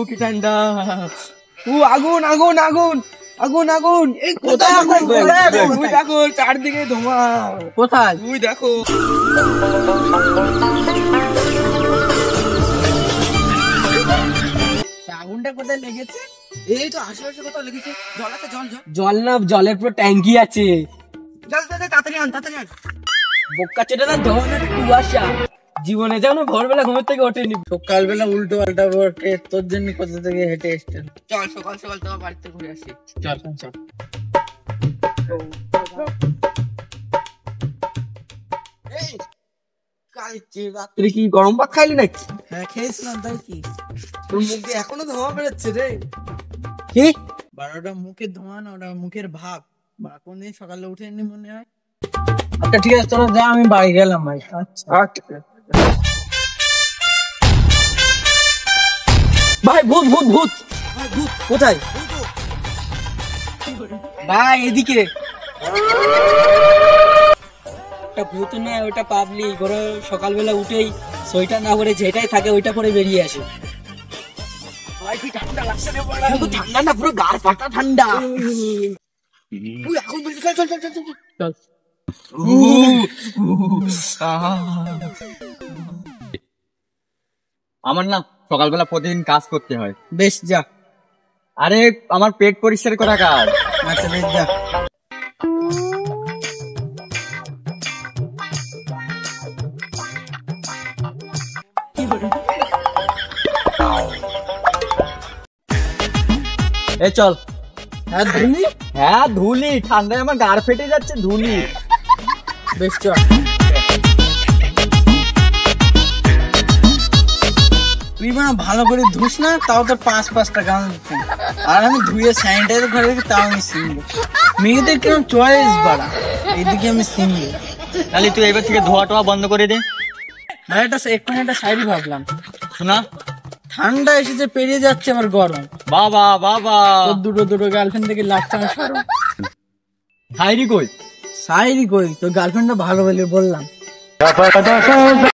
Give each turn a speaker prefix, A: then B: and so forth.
A: কি ঠান্ডা। আগুন আগুন আগুন আগুন আগুন। এই কোথায় আগুন? তুই দেখো চারদিকে ধোঁয়া। কোথায়? তুই দেখো। আগুনটা কোথায় লেগেছে? এই তো আশেপাশে কোথাও লেগেছে। জল আছে, জল জল। জল না, জলের পুরো ট্যাঙ্কি আছে। চল তাড়াতাড়ি আন, তাড়াতাড়ি আন। বোকা চেটা না, ধোঁয়া কুয়াশা। জীবনে যেন ভোরবেলা ঘুমের থেকে ওঠেনি। সকালবেলা উল্টো পাল্টা ওঠে তোর জন্য কোথা থেকে হেঁটে এসছেন। চল সকাল সকাল তোমার বাড়িতে ঘুরে আসি। চল চল। রাত্রে কি গরম ভাত খাইলি নাকি? হ্যাঁ খেয়েছিলাম। তাই কি তোর মুখ দিয়ে এখনো ধোঁয়া বেরোচ্ছে রে? কি ওটা মুখের ধোঁয়া না, ওটা মুখের ভাব। কোনদিন সকালে উঠে নি মনে হয়। আচ্ছা ঠিক আছে, তোরা যা, আমি বাড়ি গেলাম ভাই। আচ্ছা ভাই, ভূত ভূত ভূত। কোথায় ভাই? এদিকে। ওটা ভূত না, ওটা পাবলিক। ওরা সকালবেলা উঠেই সোয়েটার না পরে যেটাই থাকে ওইটা পরে বেরিয়ে আসে। ঠান্ডা লাগছে রে বড়া। ঠান্ডা না, পুরো গার ফাটা ঠান্ডা। এখন বলছি চল চল চল চল চল।
B: আমার না সকালবেলা প্রতিদিন কাজ করতে হয়।
A: বেশ যা।
B: আরে আমার পেট পরিষ্কার করা কাজ।
A: আচ্ছা বেশ যা।
B: এই চল।
A: হ্যাঁ ধুলি।
B: হ্যাঁ ধুলি, ঠান্ডায় আমার গাড় ফেটে যাচ্ছে ধুলি।
A: বেশ চল। তুই মা ভালো করে ধুস না, তাও তোর 5-5টা গান। আর আমি ধুয়ে স্যানিটাইজার করে রেখে তাও আমি সিঙ্গেল। মেয়েদের কেমন চয়েস বাড়া, এইদিকে আমি সিঙ্গেল।
B: তাহলে তুই এবার থেকে ধোয়া টোয়া বন্ধ করে দে।
A: না এটা এক্ষুনি একটা শাড়ি ভাবলাম।
B: শোনা,
A: ঠান্ডা এসেছে, পেরিয়ে যাচ্ছে আবার গরম।
B: বাবা বাবা,
A: তোর দুটো গার্লফ্রেন্ড থেকে লাগছে আমার সরম।
B: হাইরি কই?
A: শাড়ি কই? তোর গার্লফ্রেন্ডটা ভালো বলে বললাম।